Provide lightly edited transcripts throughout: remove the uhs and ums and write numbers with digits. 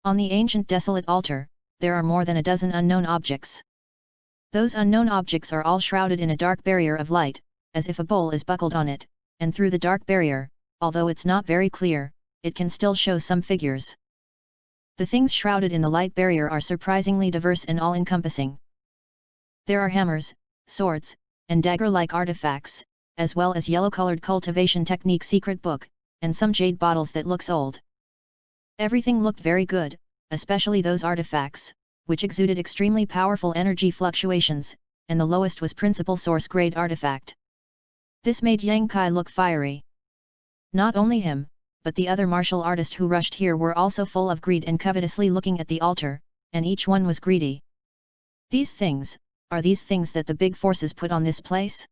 On the ancient desolate altar, there are more than a dozen unknown objects. Those unknown objects are all shrouded in a dark barrier of light, as if a bowl is buckled on it, and through the dark barrier, although it's not very clear, it can still show some figures. The things shrouded in the light barrier are surprisingly diverse and all-encompassing. There are hammers, swords, and dagger-like artifacts, as well as yellow-colored cultivation technique secret book, and some jade bottles that looks old. Everything looked very good, especially those artifacts, which exuded extremely powerful energy fluctuations, and the lowest was principal source grade artifact. This made Yang Kai look fiery. Not only him, but the other martial artist who rushed here were also full of greed and covetously looking at the altar, and each one was greedy. These things, are these things that the big forces put on this place?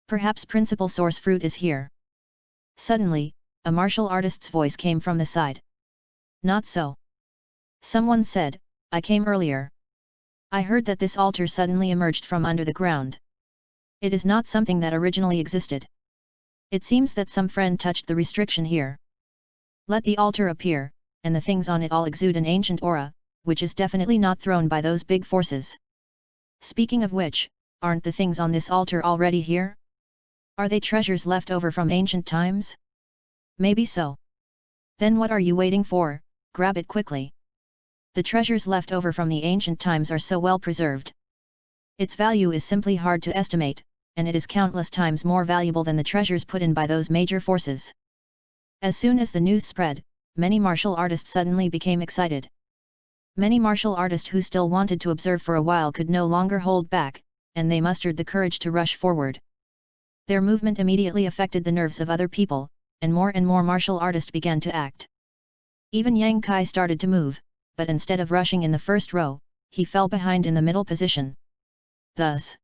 Perhaps principal source fruit is here. Suddenly, a martial artist's voice came from the side. Not so. Someone said, I came earlier. I heard that this altar suddenly emerged from under the ground. It is not something that originally existed. It seems that some friend touched the restriction here. Let the altar appear, and the things on it all exude an ancient aura, which is definitely not thrown by those big forces. Speaking of which, aren't the things on this altar already here? Are they treasures left over from ancient times? Maybe so. Then what are you waiting for? Grab it quickly. The treasures left over from the ancient times are so well preserved. Its value is simply hard to estimate, and it is countless times more valuable than the treasures put in by those major forces. As soon as the news spread, many martial artists suddenly became excited. Many martial artists who still wanted to observe for a while could no longer hold back, and they mustered the courage to rush forward. Their movement immediately affected the nerves of other people, and more martial artists began to act. Even Yang Kai started to move, but instead of rushing in the first row, he fell behind in the middle position. Thus,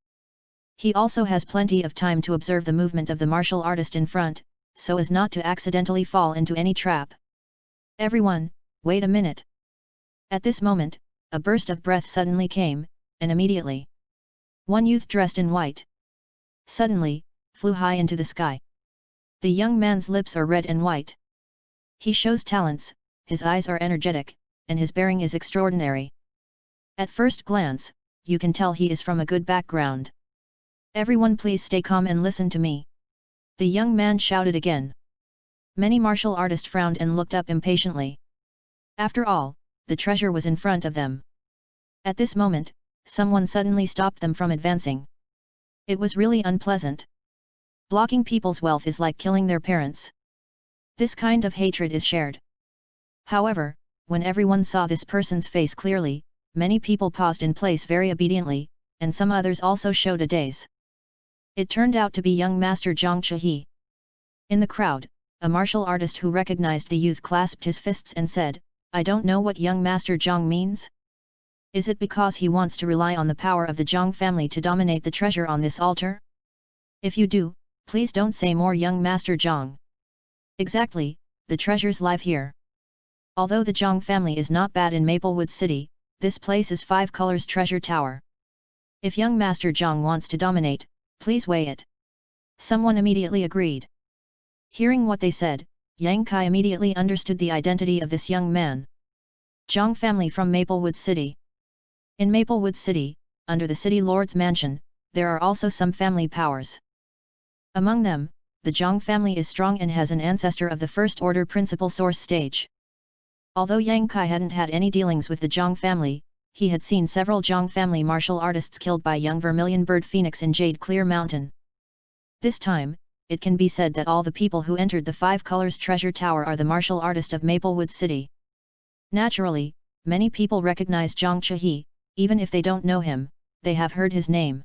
he also has plenty of time to observe the movement of the martial artist in front, so as not to accidentally fall into any trap. Everyone, wait a minute. At this moment, a burst of breath suddenly came, and immediately, one youth dressed in white suddenly flew high into the sky. The young man's lips are red and white. He shows talents, his eyes are energetic, and his bearing is extraordinary. At first glance, you can tell he is from a good background. Everyone please stay calm and listen to me. The young man shouted again. Many martial artists frowned and looked up impatiently. After all, the treasure was in front of them. At this moment, someone suddenly stopped them from advancing. It was really unpleasant. Blocking people's wealth is like killing their parents. This kind of hatred is shared. However, when everyone saw this person's face clearly, many people paused in place very obediently, and some others also showed a daze. It turned out to be young Master Zhang Chehe. In the crowd, a martial artist who recognized the youth clasped his fists and said, I don't know what young Master Zhang means. Is it because he wants to rely on the power of the Zhang family to dominate the treasure on this altar? If you do, please don't say more, young Master Zhang. Exactly, the treasures live here. Although the Zhang family is not bad in Maplewood City, this place is 5 colors treasure tower. If young Master Zhang wants to dominate, please weigh it. Someone immediately agreed. Hearing what they said, Yang Kai immediately understood the identity of this young man. Zhang family from Maplewood City. In Maplewood City, under the city lord's mansion, there are also some family powers. Among them, the Zhang family is strong and has an ancestor of the first order principal source stage. Although Yang Kai hadn't had any dealings with the Zhang family, he had seen several Zhang family martial artists killed by young Vermilion Bird Phoenix in Jade Clear Mountain. This time, it can be said that all the people who entered the 5 colors treasure tower are the martial artist of Maplewood City. Naturally, many people recognize Zhang Chehe, even if they don't know him, they have heard his name.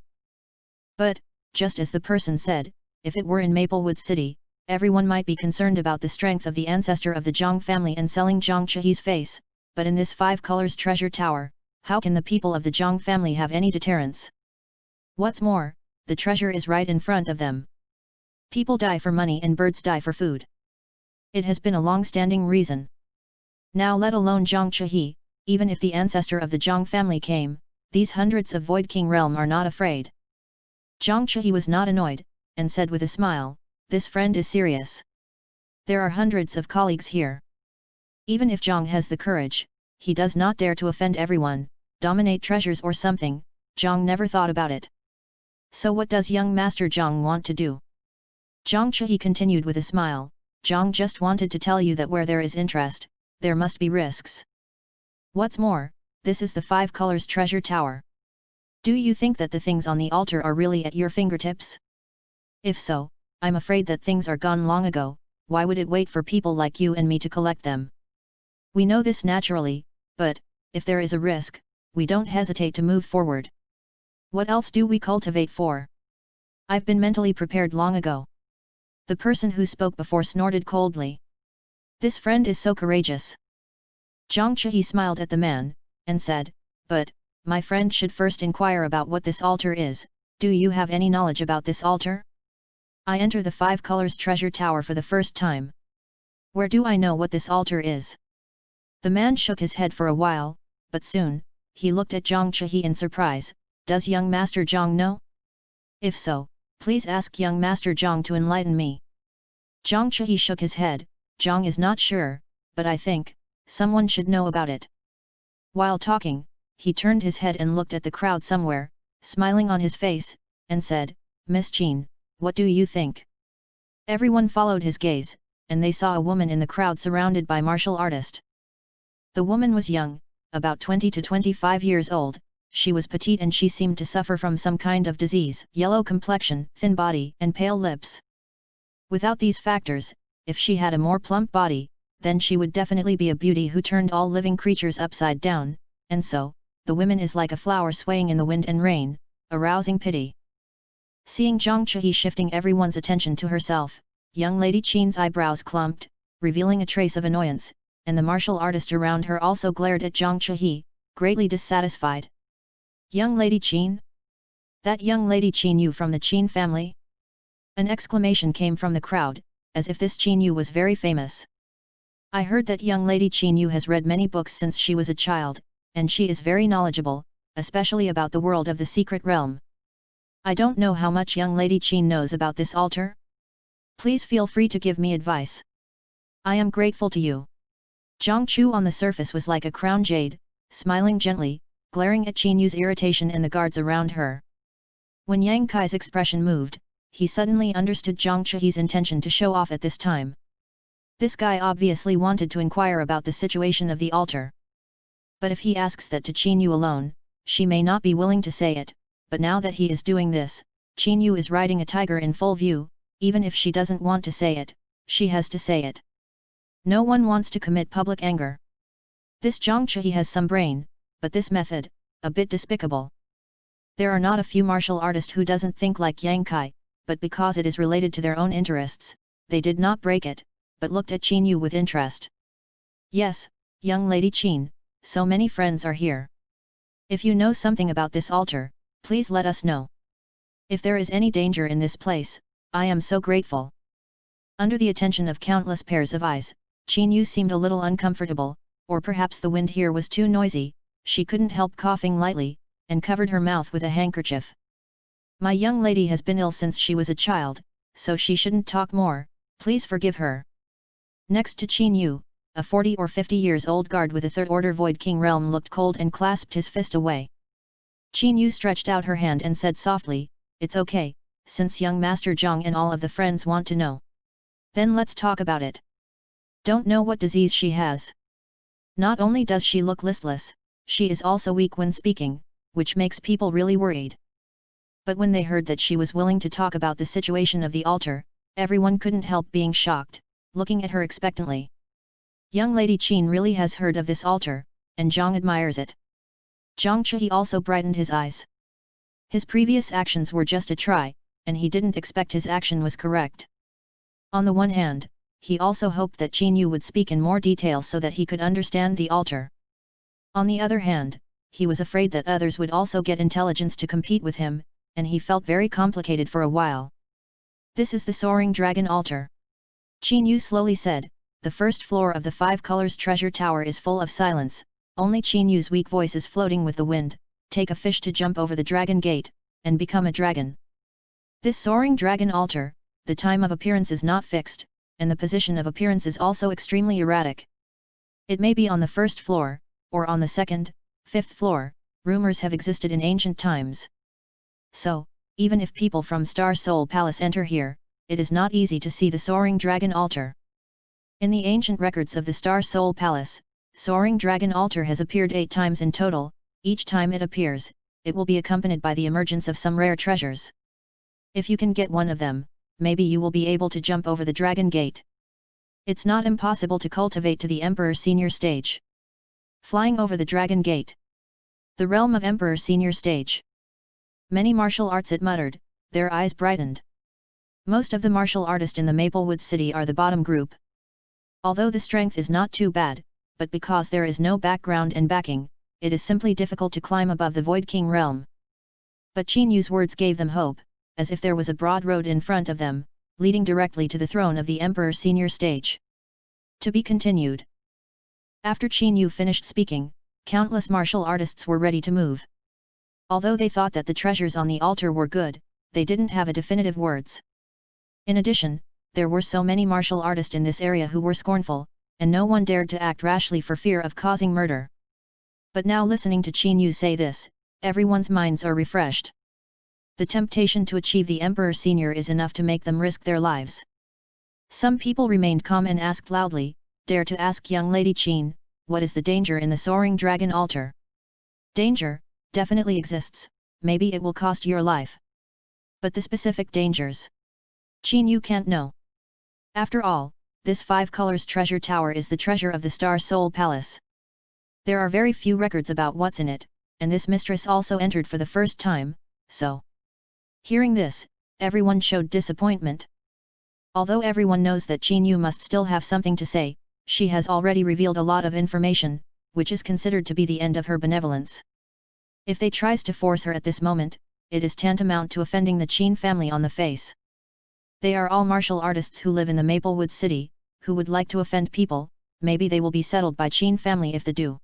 But, just as the person said, if it were in Maplewood City, everyone might be concerned about the strength of the ancestor of the Zhang family and selling Zhang Chehe's face, but in this 5 colors treasure tower, how can the people of the Zhang family have any deterrence? What's more, the treasure is right in front of them. People die for money and birds die for food. It has been a long-standing reason. Now let alone Zhang Chehe, even if the ancestor of the Zhang family came, these hundreds of Void King realm are not afraid. Zhang Chehe was not annoyed, and said with a smile, this friend is serious. There are hundreds of colleagues here. Even if Zhang has the courage, he does not dare to offend everyone, dominate treasures or something. Zhang never thought about it. So what does young Master Zhang want to do? Zhang Chuhi continued with a smile, Zhang just wanted to tell you that where there is interest, there must be risks. What's more, this is the 5 colors treasure tower. Do you think that the things on the altar are really at your fingertips? If so, I'm afraid that things are gone long ago. Why would it wait for people like you and me to collect them? We know this naturally, but, if there is a risk, we don't hesitate to move forward. What else do we cultivate for? I've been mentally prepared long ago. The person who spoke before snorted coldly. This friend is so courageous. Zhang Chuhi smiled at the man, and said, but, my friend should first inquire about what this altar is. Do you have any knowledge about this altar? I enter the 5 colors treasure tower for the first time. Where do I know what this altar is? The man shook his head for a while, but soon, he looked at Zhang Chuhi in surprise. Does young Master Zhang know? If so, please ask young Master Zhang to enlighten me. Zhang Chuhi shook his head. Zhang is not sure, but I think, someone should know about it. While talking, he turned his head and looked at the crowd somewhere, smiling on his face, and said, Miss Qin, what do you think? Everyone followed his gaze, and they saw a woman in the crowd surrounded by martial artists. The woman was young, about 20 to 25 years old. She was petite and she seemed to suffer from some kind of disease, yellow complexion, thin body and pale lips. Without these factors, if she had a more plump body, then she would definitely be a beauty who turned all living creatures upside down, and so, the woman is like a flower swaying in the wind and rain, arousing pity. Seeing Zhang Chuhi shifting everyone's attention to herself, young Lady Qin's eyebrows clumped, revealing a trace of annoyance, and the martial artist around her also glared at Zhang Chuhi, greatly dissatisfied. Young Lady Qin? That young Lady Qin Yu from the Qin family? An exclamation came from the crowd, as if this Qin Yu was very famous. I heard that young Lady Qin Yu has read many books since she was a child, and she is very knowledgeable, especially about the world of the secret realm. I don't know how much young Lady Qin knows about this altar. Please feel free to give me advice. I am grateful to you. Zhang Chu on the surface was like a crown jade, smiling gently, glaring at Qin Yu's irritation and the guards around her. When Yang Kai's expression moved, he suddenly understood Zhang Chuhi's intention to show off at this time. This guy obviously wanted to inquire about the situation of the altar. But if he asks that to Qin Yu alone, she may not be willing to say it, but now that he is doing this, Qin Yu is riding a tiger in full view. Even if she doesn't want to say it, she has to say it. No one wants to commit public anger. This Zhang Chuhi has some brain, but this method, a bit despicable. There are not a few martial artists who doesn't think like Yang Kai, but because it is related to their own interests, they did not break it, but looked at Qin Yu with interest. Yes, young Lady Qin, so many friends are here. If you know something about this altar, please let us know. If there is any danger in this place, I am so grateful. Under the attention of countless pairs of eyes, Qin Yu seemed a little uncomfortable, or perhaps the wind here was too noisy. She couldn't help coughing lightly, and covered her mouth with a handkerchief. My young lady has been ill since she was a child, so she shouldn't talk more, please forgive her. Next to Qin Yu, a 40 or 50 years old guard with a third order Void King realm looked cold and clasped his fist away. Qin Yu stretched out her hand and said softly, it's okay, since young Master Zhang and all of the friends want to know. Then let's talk about it. Don't know what disease she has. Not only does she look listless, she is also weak when speaking, which makes people really worried. But when they heard that she was willing to talk about the situation of the altar, everyone couldn't help being shocked, looking at her expectantly. Young Lady Qin really has heard of this altar, and Zhang admires it. Zhang Chuhi also brightened his eyes. His previous actions were just a try, and he didn't expect his action was correct. On the one hand, he also hoped that Qin Yu would speak in more detail so that he could understand the altar. On the other hand, he was afraid that others would also get intelligence to compete with him, and he felt very complicated for a while. This is the Soaring Dragon Altar. Qin Yu slowly said, the first floor of the 5 colors treasure tower is full of silence, only Qin Yu's weak voice is floating with the wind. Take a fish to jump over the dragon gate, and become a dragon. This Soaring Dragon Altar, the time of appearance is not fixed, and the position of appearance is also extremely erratic. It may be on the first floor, or on the second, fifth floor, rumors have existed in ancient times. So, even if people from Star Soul Palace enter here, it is not easy to see the Soaring Dragon Altar. In the ancient records of the Star Soul Palace, Soaring Dragon Altar has appeared 8 times in total. Each time it appears, it will be accompanied by the emergence of some rare treasures. If you can get one of them, maybe you will be able to jump over the Dragon Gate. It's not impossible to cultivate to the Emperor Senior stage. Flying over the Dragon Gate. The realm of Emperor Senior stage. Many martial arts, it muttered, their eyes brightened. Most of the martial artists in the Maplewood City are the bottom group. Although the strength is not too bad, but because there is no background and backing, it is simply difficult to climb above the Void King realm. But Qin Yu's words gave them hope, as if there was a broad road in front of them, leading directly to the throne of the Emperor Senior stage. To be continued. After Qin Yu finished speaking, countless martial artists were ready to move. Although they thought that the treasures on the altar were good, they didn't have a definitive words. In addition, there were so many martial artists in this area who were scornful, and no one dared to act rashly for fear of causing murder. But now, listening to Qin Yu say this, everyone's minds are refreshed. The temptation to achieve the Emperor Senior is enough to make them risk their lives. Some people remained calm and asked loudly, "Dare to ask young lady Qin, what is the danger in the Soaring Dragon Altar?" Danger, definitely exists, maybe it will cost your life. But the specific dangers, Qin Yu can't know. After all, this 5 colors treasure tower is the treasure of the Star Soul Palace. There are very few records about what's in it, and this mistress also entered for the first time, so. Hearing this, everyone showed disappointment. Although everyone knows that Qin Yu must still have something to say, she has already revealed a lot of information, which is considered to be the end of her benevolence. If they tries to force her at this moment, it is tantamount to offending the Qin family on the face. They are all martial artists who live in the Maplewood City, who would like to offend people. Maybe they will be settled by Qin family if they do.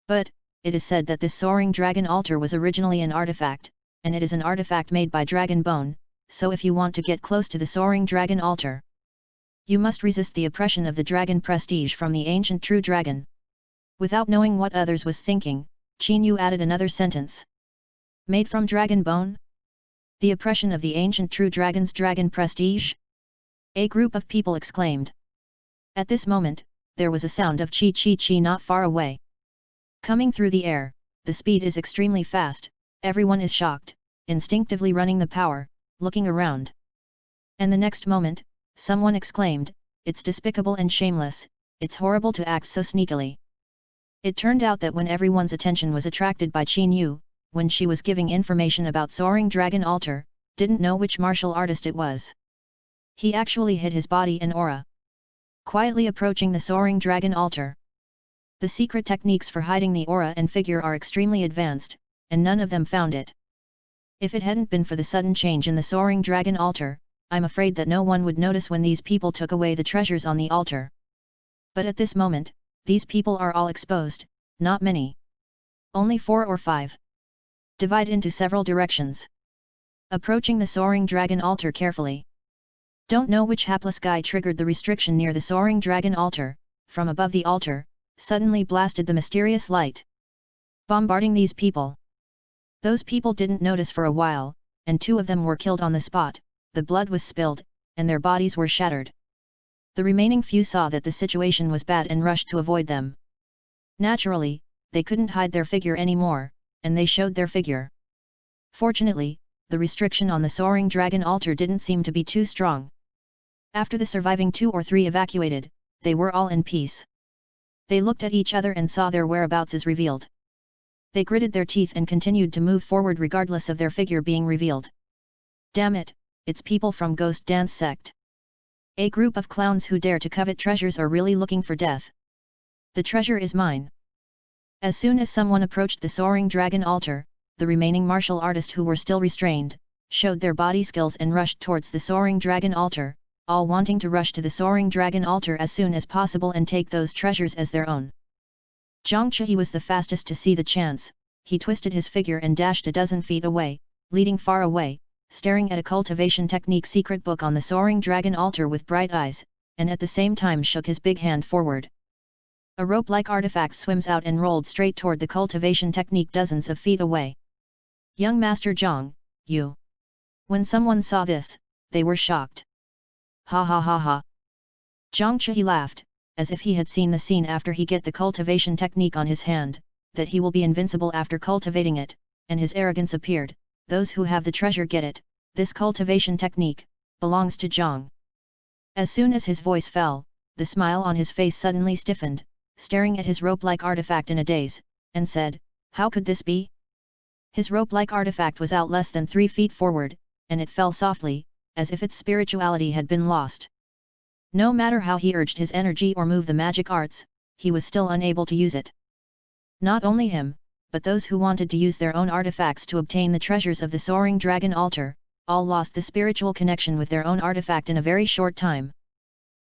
But, it is said that this Soaring Dragon Altar was originally an artifact, and it is an artifact made by dragon bone, so if you want to get close to the Soaring Dragon Altar, you must resist the oppression of the dragon prestige from the ancient true dragon. Without knowing what others was thinking, Qin Yu added another sentence. Made from dragon bone? The oppression of the ancient true dragon's dragon prestige? A group of people exclaimed. At this moment, there was a sound of chi not far away. Coming through the air, the speed is extremely fast, everyone is shocked, instinctively running the power, looking around. And the next moment, someone exclaimed, "It's despicable and shameless, it's horrible to act so sneakily." It turned out that when everyone's attention was attracted by Qin Yu, when she was giving information about Soaring Dragon Altar, didn't know which martial artist it was. He actually hid his body and aura, quietly approaching the Soaring Dragon Altar. The secret techniques for hiding the aura and figure are extremely advanced, and none of them found it. If it hadn't been for the sudden change in the Soaring Dragon Altar, I'm afraid that no one would notice when these people took away the treasures on the altar. But at this moment, these people are all exposed, not many. Only 4 or 5. Divide into several directions. Approaching the Soaring Dragon Altar carefully. Don't know which hapless guy triggered the restriction near the Soaring Dragon Altar. From above the altar, suddenly blasted the mysterious light, bombarding these people. Those people didn't notice for a while, and 2 of them were killed on the spot, the blood was spilled, and their bodies were shattered. The remaining few saw that the situation was bad and rushed to avoid them. Naturally, they couldn't hide their figure anymore, and they showed their figure. Fortunately, the restriction on the Soaring Dragon Altar didn't seem to be too strong. After the surviving 2 or 3 evacuated, they were all in peace. They looked at each other and saw their whereabouts is revealed. They gritted their teeth and continued to move forward regardless of their figure being revealed. Damn it, it's people from Ghost Dance Sect. A group of clowns who dare to covet treasures are really looking for death. The treasure is mine. As soon as someone approached the Soaring Dragon Altar, the remaining martial artists who were still restrained, showed their body skills and rushed towards the Soaring Dragon Altar, all wanting to rush to the Soaring Dragon Altar as soon as possible and take those treasures as their own. Xianxia was the fastest to see the chance. He twisted his figure and dashed a dozen feet away, leading far away, staring at a cultivation technique secret book on the Soaring Dragon Altar with bright eyes, and at the same time shook his big hand forward. A rope-like artifact swims out and rolled straight toward the cultivation technique dozens of feet away. Young Master Zhang, you. When someone saw this, they were shocked. Ha ha ha ha. Xianxia laughed, as if he had seen the scene after he get the cultivation technique on his hand, that he will be invincible after cultivating it, and his arrogance appeared. Those who have the treasure get it, this cultivation technique belongs to Zhang. As soon as his voice fell, the smile on his face suddenly stiffened, staring at his rope-like artifact in a daze, and said, "How could this be?" His rope-like artifact was out less than 3 feet forward, and it fell softly, as if its spirituality had been lost. No matter how he urged his energy or moved the magic arts, he was still unable to use it. Not only him, but those who wanted to use their own artifacts to obtain the treasures of the Soaring Dragon Altar, all lost the spiritual connection with their own artifact in a very short time.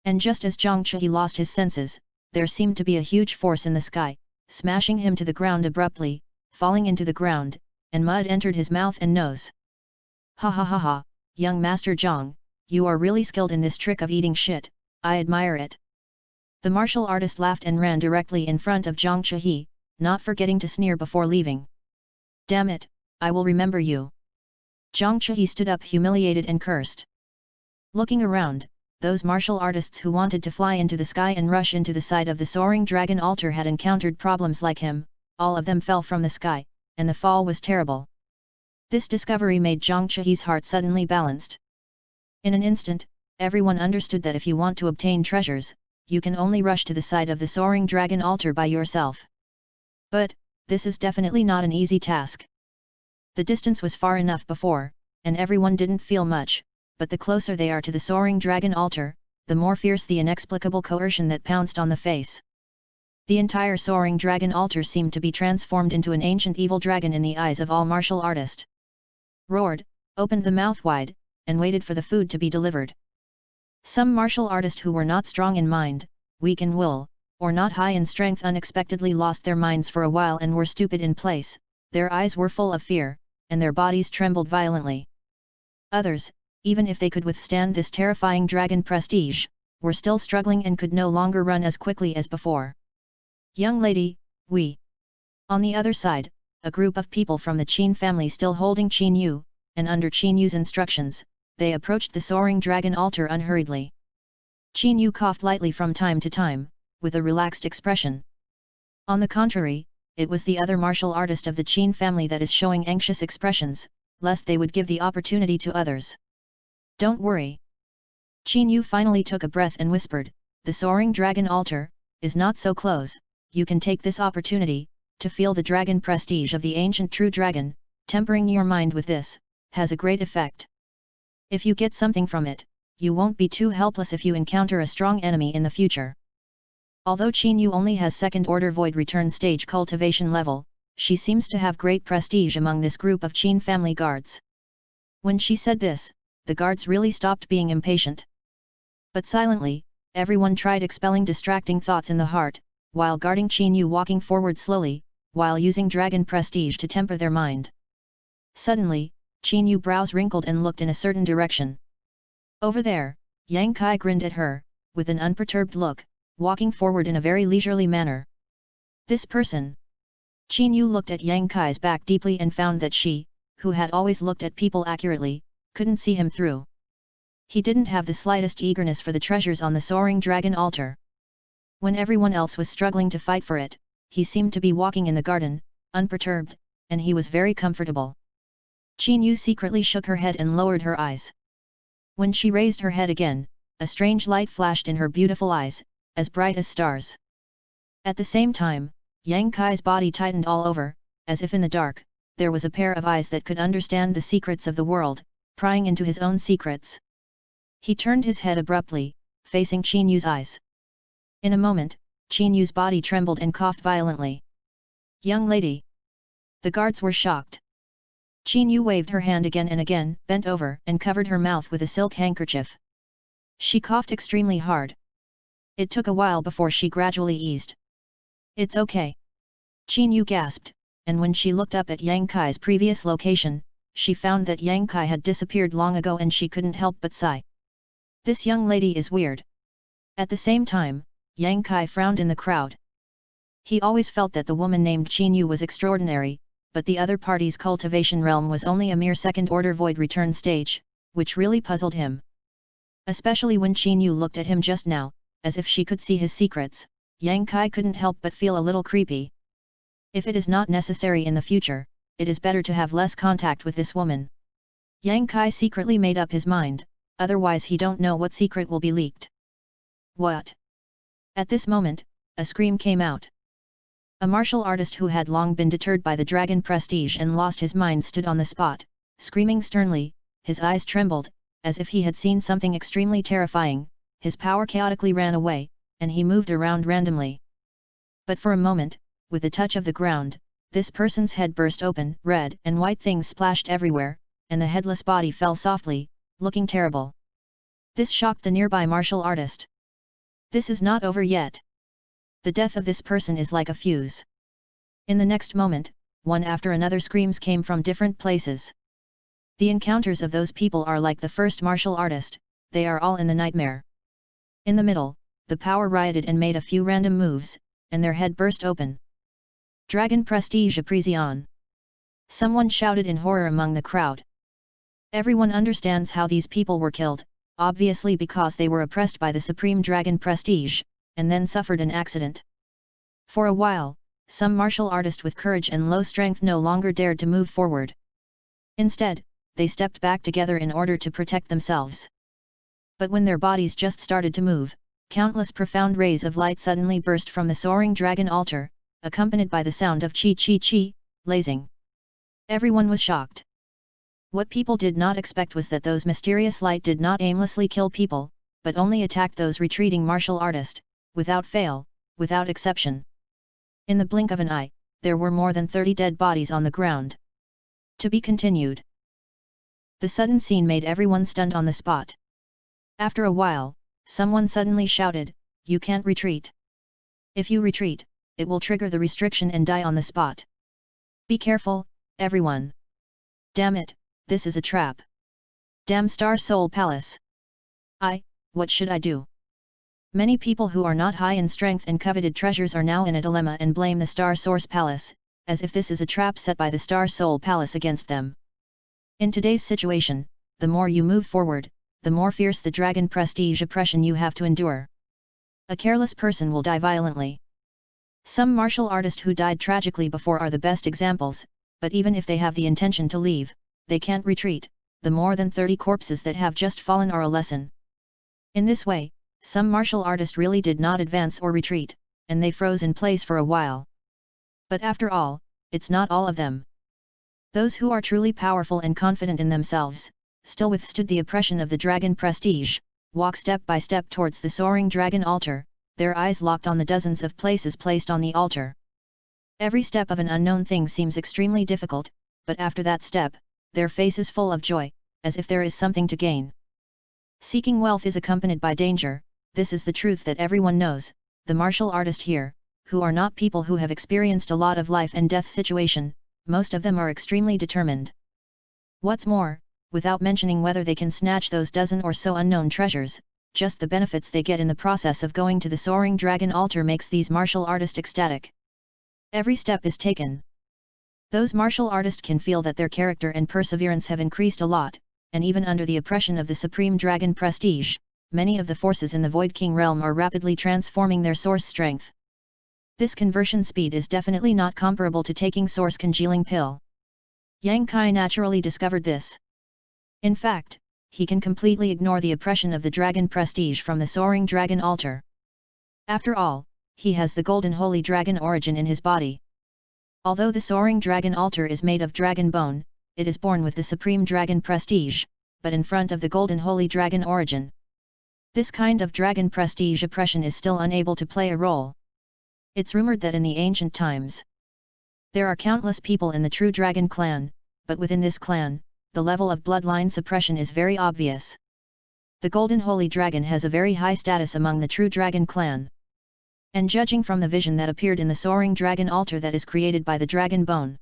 And just as Xianxia lost his senses, there seemed to be a huge force in the sky, smashing him to the ground abruptly, falling into the ground, and mud entered his mouth and nose. Ha ha ha ha, young Master Zhang, you are really skilled in this trick of eating shit, I admire it. The martial artist laughed and ran directly in front of Xianxia, not forgetting to sneer before leaving. Damn it, I will remember you. Xianxia stood up humiliated and cursed. Looking around, those martial artists who wanted to fly into the sky and rush into the side of the Soaring Dragon Altar had encountered problems like him, all of them fell from the sky, and the fall was terrible. This discovery made Xianxia's heart suddenly balanced. In an instant, everyone understood that if you want to obtain treasures, you can only rush to the side of the Soaring Dragon Altar by yourself. But, this is definitely not an easy task. The distance was far enough before, and everyone didn't feel much, but the closer they are to the Soaring Dragon Altar, the more fierce the inexplicable coercion that pounced on the face. The entire Soaring Dragon Altar seemed to be transformed into an ancient evil dragon in the eyes of all martial artists. Roared, opened the mouth wide, and waited for the food to be delivered. Some martial artists who were not strong in mind, weak in will, or not high in strength unexpectedly lost their minds for a while and were stupid in place, their eyes were full of fear, and their bodies trembled violently. Others, even if they could withstand this terrifying dragon prestige, were still struggling and could no longer run as quickly as before. Young lady, we. On the other side, a group of people from the Qin family still holding Qin Yu, and under Qin Yu's instructions, they approached the Soaring Dragon Altar unhurriedly. Qin Yu coughed lightly from time to time, with a relaxed expression. On the contrary, it was the other martial artist of the Qin family that is showing anxious expressions, lest they would give the opportunity to others. Don't worry. Qin Yu finally took a breath and whispered, the Soaring Dragon Altar is not so close, you can take this opportunity to feel the dragon prestige of the ancient true dragon, tempering your mind with this, has a great effect. If you get something from it, you won't be too helpless if you encounter a strong enemy in the future. Although Qin Yu only has second-order void return stage cultivation level, she seems to have great prestige among this group of Qin family guards. When she said this, the guards really stopped being impatient. But silently, everyone tried expelling distracting thoughts in the heart, while guarding Qin Yu walking forward slowly, while using dragon prestige to temper their mind. Suddenly, Qin Yu's brows wrinkled and looked in a certain direction. Over there, Yang Kai grinned at her, with an unperturbed look, walking forward in a very leisurely manner. This person. Qin Yu looked at Yang Kai's back deeply and found that she, who had always looked at people accurately, couldn't see him through. He didn't have the slightest eagerness for the treasures on the Soaring Dragon Altar. When everyone else was struggling to fight for it, he seemed to be walking in the garden, unperturbed, and he was very comfortable. Qin Yu secretly shook her head and lowered her eyes. When she raised her head again, a strange light flashed in her beautiful eyes, as bright as stars. At the same time, Yang Kai's body tightened all over, as if in the dark, there was a pair of eyes that could understand the secrets of the world, prying into his own secrets. He turned his head abruptly, facing Qin Yu's eyes. In a moment, Qin Yu's body trembled and coughed violently. Young lady! The guards were shocked. Qin Yu waved her hand again and again, bent over and covered her mouth with a silk handkerchief. She coughed extremely hard. It took a while before she gradually eased. It's okay. Qin Yu gasped, and when she looked up at Yang Kai's previous location, she found that Yang Kai had disappeared long ago and she couldn't help but sigh. This young lady is weird. At the same time, Yang Kai frowned in the crowd. He always felt that the woman named Xianxia was extraordinary, but the other party's cultivation realm was only a mere second-order void return stage, which really puzzled him. Especially when Xianxia looked at him just now, as if she could see his secrets, Yang Kai couldn't help but feel a little creepy. If it is not necessary in the future, it is better to have less contact with this woman. Yang Kai secretly made up his mind, otherwise he don't know what secret will be leaked. What? At this moment, a scream came out. A martial artist who had long been deterred by the dragon prestige and lost his mind stood on the spot, screaming sternly, his eyes trembled, as if he had seen something extremely terrifying, his power chaotically ran away, and he moved around randomly. But for a moment, with the touch of the ground, this person's head burst open, red and white things splashed everywhere, and the headless body fell softly, looking terrible. This shocked the nearby martial artist. This is not over yet. The death of this person is like a fuse. In the next moment, one after another screams came from different places. The encounters of those people are like the first martial artist, they are all in the nightmare. In the middle, the power rioted and made a few random moves, and their head burst open. Dragon Prestige Appreciation! Someone shouted in horror among the crowd. Everyone understands how these people were killed, obviously because they were oppressed by the Supreme Dragon Prestige, and then suffered an accident. For a while, some martial artist with courage and low strength no longer dared to move forward. Instead, they stepped back together in order to protect themselves. But when their bodies just started to move, countless profound rays of light suddenly burst from the soaring dragon altar, accompanied by the sound of chi chi chi, blazing. Everyone was shocked. What people did not expect was that those mysterious light did not aimlessly kill people, but only attacked those retreating martial artists, without fail, without exception. In the blink of an eye, there were more than 30 dead bodies on the ground. To be continued. The sudden scene made everyone stunned on the spot. After a while, someone suddenly shouted, "You can't retreat. If you retreat, it will trigger the restriction and die on the spot. Be careful, everyone. Damn it, this is a trap. Damn Star Soul Palace. What should I do?" Many people who are not high in strength and coveted treasures are now in a dilemma and blame the Star Source Palace, as if this is a trap set by the Star Soul Palace against them. In today's situation, the more you move forward, the more fierce the dragon prestige oppression you have to endure. A careless person will die violently. Some martial artists who died tragically before are the best examples, but even if they have the intention to leave, they can't retreat. The more than 30 corpses that have just fallen are a lesson. In this way, some martial artists really did not advance or retreat, and they froze in place for a while. But after all, it's not all of them. Those who are truly powerful and confident in themselves, still withstood the oppression of the dragon prestige, walk step by step towards the soaring dragon altar, their eyes locked on the dozens of places placed on the altar. Every step of an unknown thing seems extremely difficult, but after that step, their face is full of joy, as if there is something to gain. Seeking wealth is accompanied by danger, this is the truth that everyone knows. The martial artist here, who are not people who have experienced a lot of life and death situation, most of them are extremely determined. What's more, without mentioning whether they can snatch those dozen or so unknown treasures, just the benefits they get in the process of going to the soaring dragon altar makes these martial artists ecstatic. Every step is taken. Those martial artists can feel that their character and perseverance have increased a lot, and even under the oppression of the supreme dragon prestige, many of the forces in the Void King realm are rapidly transforming their source strength. This conversion speed is definitely not comparable to taking source congealing pill. Yang Kai naturally discovered this. In fact, he can completely ignore the oppression of the dragon prestige from the soaring dragon altar. After all, he has the golden holy dragon origin in his body. Although the soaring dragon altar is made of dragon bone, it is born with the supreme dragon prestige, but in front of the golden holy dragon origin. This kind of dragon prestige oppression is still unable to play a role. It's rumored that in the ancient times, there are countless people in the true dragon clan, but within this clan, the level of bloodline suppression is very obvious. The golden holy dragon has a very high status among the true dragon clan. And judging from the vision that appeared in the soaring dragon altar that is created by the dragon bone,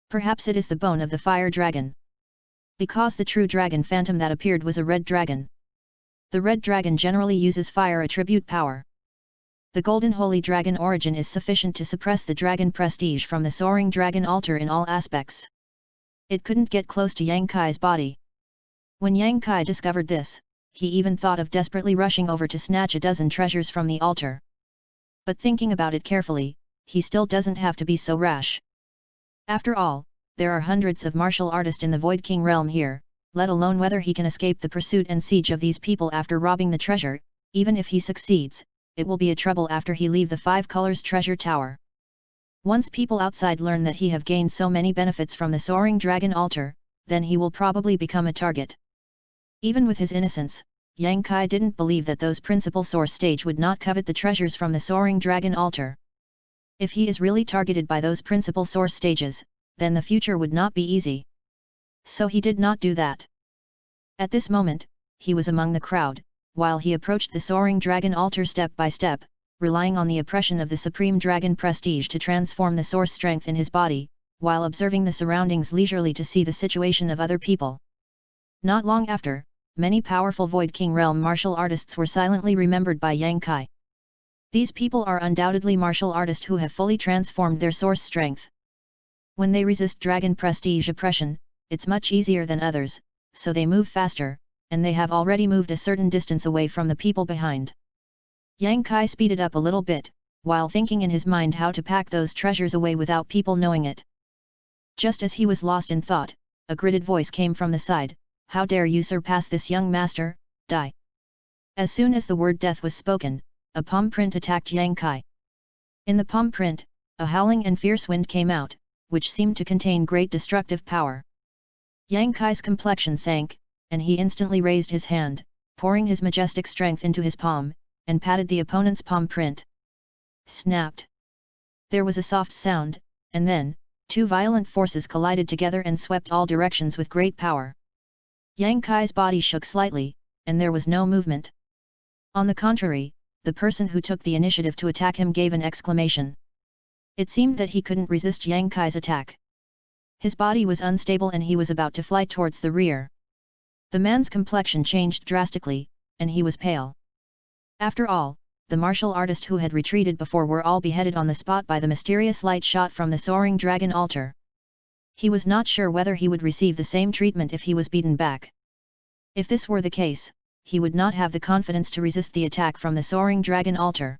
perhaps it is the bone of the fire dragon. Because the true dragon phantom that appeared was a red dragon. The red dragon generally uses fire attribute power. The golden holy dragon origin is sufficient to suppress the dragon prestige from the soaring dragon altar in all aspects. It couldn't get close to Yang Kai's body. When Yang Kai discovered this, he even thought of desperately rushing over to snatch a dozen treasures from the altar. But thinking about it carefully, he still doesn't have to be so rash. After all, there are hundreds of martial artists in the Void King realm here, let alone whether he can escape the pursuit and siege of these people after robbing the treasure. Even if he succeeds, it will be a trouble after he leave the Five Colors treasure tower. Once people outside learn that he have gained so many benefits from the soaring dragon altar, then he will probably become a target. Even with his innocence, Yang Kai didn't believe that those principal source stage would not covet the treasures from the soaring dragon altar. If he is really targeted by those principal source stages, then the future would not be easy. So he did not do that. At this moment, he was among the crowd, while he approached the soaring dragon altar step by step, relying on the oppression of the supreme dragon prestige to transform the source strength in his body, while observing the surroundings leisurely to see the situation of other people. Not long after, many powerful Void King realm martial artists were silently remembered by Yang Kai. These people are undoubtedly martial artists who have fully transformed their source strength. When they resist dragon prestige oppression, it's much easier than others, so they move faster, and they have already moved a certain distance away from the people behind. Yang Kai speeded up a little bit, while thinking in his mind how to pack those treasures away without people knowing it. Just as he was lost in thought, a gritted voice came from the side, "How dare you surpass this young master, die!" As soon as the word death was spoken, a palm print attacked Yang Kai. In the palm print, a howling and fierce wind came out, which seemed to contain great destructive power. Yang Kai's complexion sank, and he instantly raised his hand, pouring his majestic strength into his palm, and patted the opponent's palm print. Snapped! There was a soft sound, and then, two violent forces collided together and swept all directions with great power. Yang Kai's body shook slightly, and there was no movement. On the contrary, the person who took the initiative to attack him gave an exclamation. It seemed that he couldn't resist Yang Kai's attack. His body was unstable and he was about to fly towards the rear. The man's complexion changed drastically, and he was pale. After all, the martial artist who had retreated before were all beheaded on the spot by the mysterious light shot from the soaring dragon altar. He was not sure whether he would receive the same treatment if he was beaten back. If this were the case, he would not have the confidence to resist the attack from the soaring dragon altar.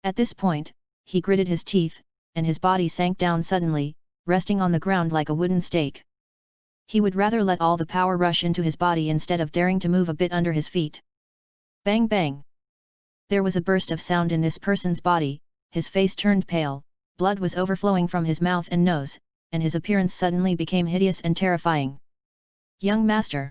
At this point, he gritted his teeth, and his body sank down suddenly, resting on the ground like a wooden stake. He would rather let all the power rush into his body instead of daring to move a bit under his feet. Bang bang! There was a burst of sound in this person's body, his face turned pale, blood was overflowing from his mouth and nose, and his appearance suddenly became hideous and terrifying. "Young master!"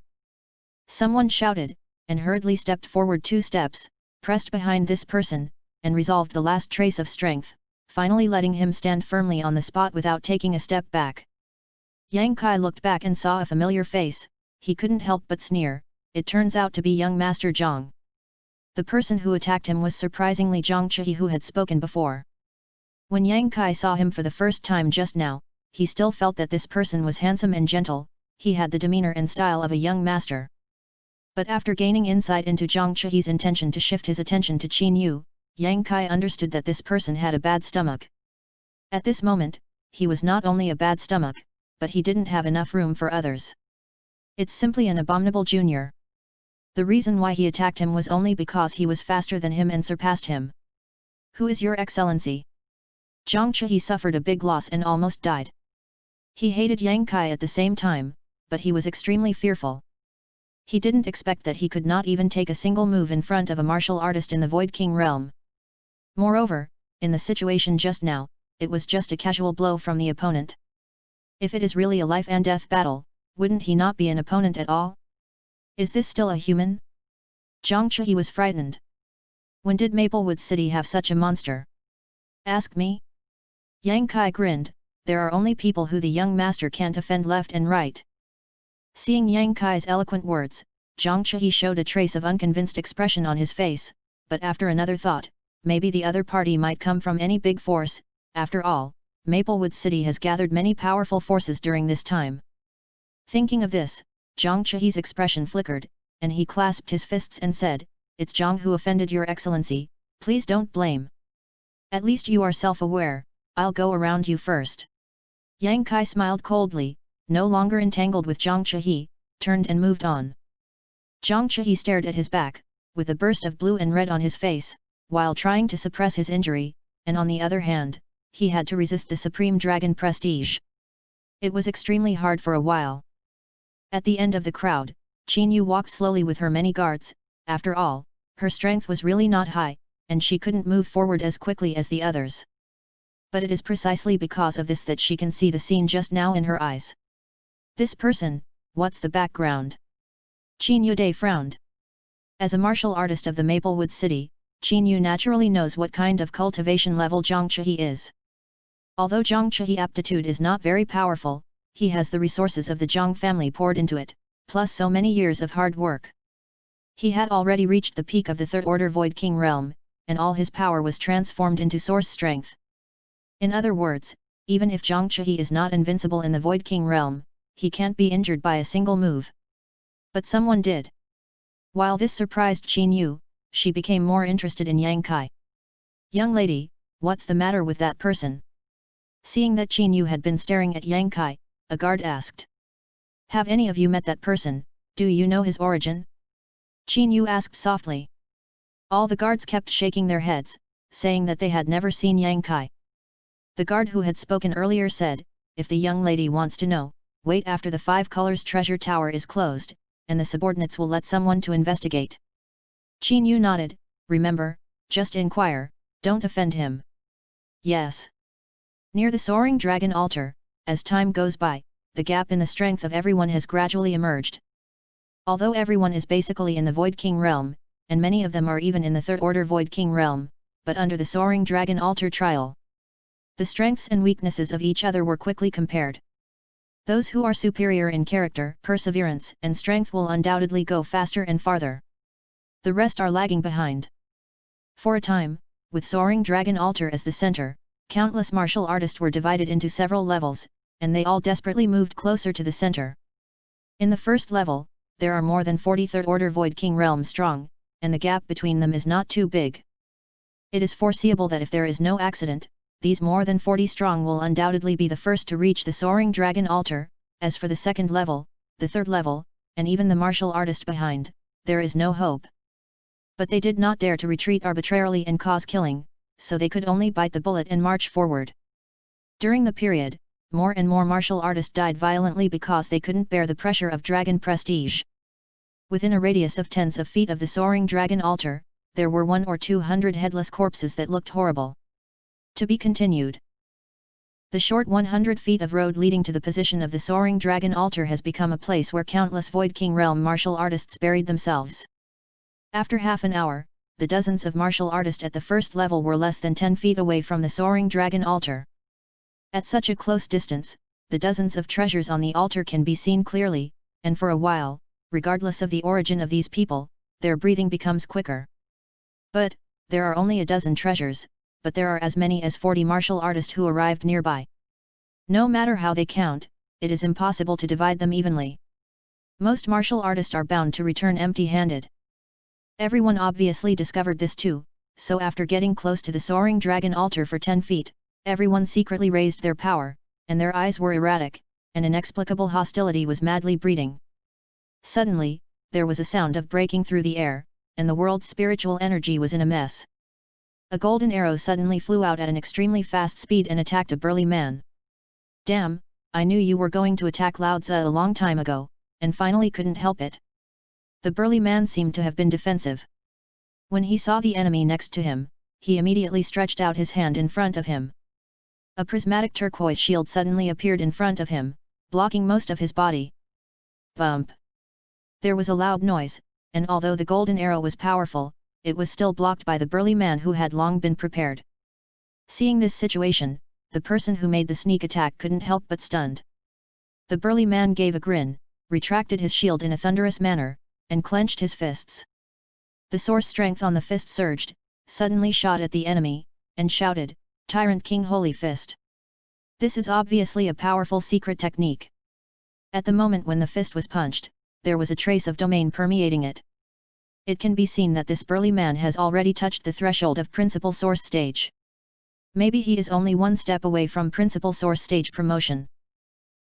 Someone shouted, and hurriedly stepped forward 2 steps, pressed behind this person, and resolved the last trace of strength, finally letting him stand firmly on the spot without taking a step back. Yang Kai looked back and saw a familiar face. He couldn't help but sneer. It turns out to be young Master Zhang. The person who attacked him was surprisingly Xianxia, who had spoken before. When Yang Kai saw him for the first time just now, he still felt that this person was handsome and gentle. He had the demeanor and style of a young master. But after gaining insight into Xianxia's intention to shift his attention to Qin Yu, Yang Kai understood that this person had a bad stomach. At this moment, he was not only a bad stomach, but he didn't have enough room for others. It's simply an abominable junior. The reason why he attacked him was only because he was faster than him and surpassed him. "Who is your excellency?" Xianxia suffered a big loss and almost died. He hated Yang Kai at the same time, but he was extremely fearful. He didn't expect that he could not even take a single move in front of a martial artist in the Void King realm. Moreover, in the situation just now, it was just a casual blow from the opponent. If it is really a life and death battle, wouldn't he not be an opponent at all? Is this still a human? Xianxia was frightened. When did Maplewood City have such a monster? Ask me? Yang Kai grinned. There are only people who the young master can't offend left and right. Seeing Yang Kai's eloquent words, Xianxia showed a trace of unconvinced expression on his face, but after another thought, maybe the other party might come from any big force. After all, Maplewood City has gathered many powerful forces during this time. Thinking of this, Xianxia's expression flickered, and he clasped his fists and said, "It's Zhang who offended your excellency, please don't blame." At least you are self-aware, I'll go around you first. Yang Kai smiled coldly, no longer entangled with Zhang Chehi, turned and moved on. Zhang Chehi stared at his back, with a burst of blue and red on his face, while trying to suppress his injury, and on the other hand, he had to resist the Supreme Dragon Prestige. It was extremely hard for a while. At the end of the crowd, Qin Yu walked slowly with her many guards. After all, her strength was really not high, and she couldn't move forward as quickly as the others. But it is precisely because of this that she can see the scene just now in her eyes. This person, what's the background? Qin Yu frowned. As a martial artist of the Maplewood City, Qin Yu naturally knows what kind of cultivation level Zhang Chehi is. Although Zhang Chehi aptitude is not very powerful, he has the resources of the Zhang family poured into it, plus so many years of hard work. He had already reached the peak of the Third Order Void King realm, and all his power was transformed into source strength. In other words, even if Zhang Chehi is not invincible in the Void King realm, he can't be injured by a single move. But someone did. While this surprised Qin Yu, she became more interested in Yang Kai. Young lady, what's the matter with that person? Seeing that Qin Yu had been staring at Yang Kai, a guard asked. Have any of you met that person, do you know his origin? Qin Yu asked softly. All the guards kept shaking their heads, saying that they had never seen Yang Kai. The guard who had spoken earlier said, if the young lady wants to know, wait after the 5 Colors Treasure Tower is closed, and the subordinates will let someone to investigate. Qin Yu nodded, remember, just inquire, don't offend him. Yes. Near the soaring dragon altar, as time goes by, the gap in the strength of everyone has gradually emerged. Although everyone is basically in the Void King realm, and many of them are even in the Third Order Void King realm, but under the soaring dragon altar trial, the strengths and weaknesses of each other were quickly compared. Those who are superior in character, perseverance, and strength will undoubtedly go faster and farther. The rest are lagging behind. For a time, with soaring dragon altar as the center, countless martial artists were divided into several levels, and they all desperately moved closer to the center. In the first level, there are more than 40 Third Order Void King realm strong, and the gap between them is not too big. It is foreseeable that if there is no accident, these more than 40 strong will undoubtedly be the first to reach the soaring dragon altar. As for the second level, the third level, and even the martial artist behind, there is no hope. But they did not dare to retreat arbitrarily and cause killing, so they could only bite the bullet and march forward. During the period, more and more martial artists died violently because they couldn't bear the pressure of dragon prestige. Within a radius of tens of feet of the soaring dragon altar, there were 100 or 200 headless corpses that looked horrible. To be continued. The short 100 feet of road leading to the position of the soaring dragon altar has become a place where countless Void King realm martial artists buried themselves. After half an hour, the dozens of martial artists at the first level were less than 10 feet away from the soaring dragon altar. At such a close distance, the dozens of treasures on the altar can be seen clearly, and for a while, regardless of the origin of these people, their breathing becomes quicker. But, there are only a dozen treasures, but there are as many as 40 martial artists who arrived nearby. No matter how they count, it is impossible to divide them evenly. Most martial artists are bound to return empty-handed. Everyone obviously discovered this too, so after getting close to the soaring dragon altar for 10 feet, everyone secretly raised their power, and their eyes were erratic, and inexplicable hostility was madly breeding. Suddenly, there was a sound of breaking through the air, and the world's spiritual energy was in a mess. A golden arrow suddenly flew out at an extremely fast speed and attacked a burly man. Damn, I knew you were going to attack Lao Tzu a long time ago, and finally couldn't help it. The burly man seemed to have been defensive. When he saw the enemy next to him, he immediately stretched out his hand in front of him. A prismatic turquoise shield suddenly appeared in front of him, blocking most of his body. Bump! There was a loud noise, and although the golden arrow was powerful, it was still blocked by the burly man who had long been prepared. Seeing this situation, the person who made the sneak attack couldn't help but stunned. The burly man gave a grin, retracted his shield in a thunderous manner, and clenched his fists. The source strength on the fist surged, suddenly shot at the enemy, and shouted, "Tyrant King Holy Fist!" This is obviously a powerful secret technique. At the moment when the fist was punched, there was a trace of domain permeating it. It can be seen that this burly man has already touched the threshold of principal source stage. Maybe he is only one step away from principal source stage promotion.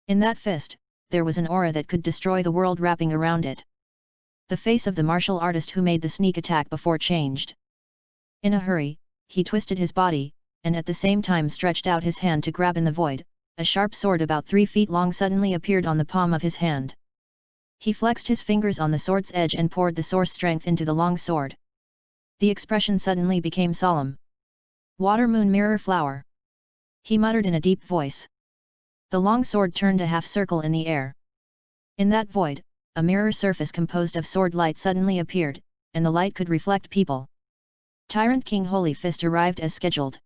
In that fist, there was an aura that could destroy the world wrapping around it. The face of the martial artist who made the sneak attack before changed. In a hurry, he twisted his body, and at the same time stretched out his hand to grab in the void. A sharp sword about 3 feet long suddenly appeared on the palm of his hand. He flexed his fingers on the sword's edge and poured the source strength into the long sword. The expression suddenly became solemn. Water moon mirror flower. He muttered in a deep voice. The long sword turned a half circle in the air. In that void, a mirror surface composed of sword light suddenly appeared, and the light could reflect people. Tyrant King Holy Fist arrived as scheduled.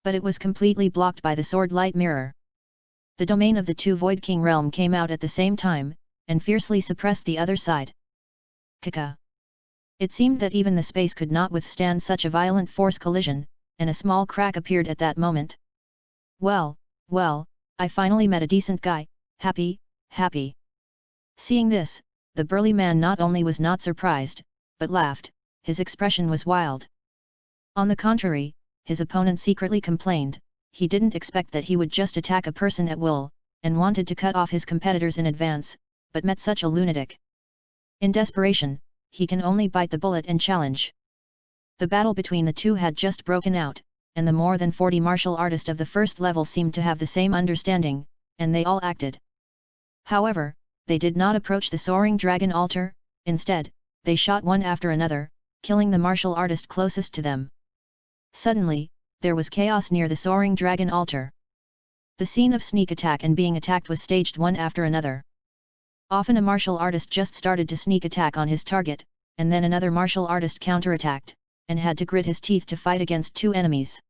But it was completely blocked by the sword light mirror. The domain of the two Void King realm came out at the same time, and fiercely suppressed the other side. Kaka. It seemed that even the space could not withstand such a violent force collision, and a small crack appeared at that moment. Well, I finally met a decent guy, happy. Seeing this, the burly man not only was not surprised, but laughed, his expression was wild. On the contrary, his opponent secretly complained, he didn't expect that he would just attack a person at will, and wanted to cut off his competitors in advance, but met such a lunatic. In desperation, he can only bite the bullet and challenge. The battle between the two had just broken out, and the more than 40 martial artists of the first level seemed to have the same understanding, and they all acted. However, they did not approach the soaring dragon altar, instead, they shot one after another, killing the martial artist closest to them. Suddenly, there was chaos near the soaring dragon altar. The scene of sneak attack and being attacked was staged one after another. Often a martial artist just started to sneak attack on his target, and then another martial artist counterattacked, and had to grit his teeth to fight against two enemies.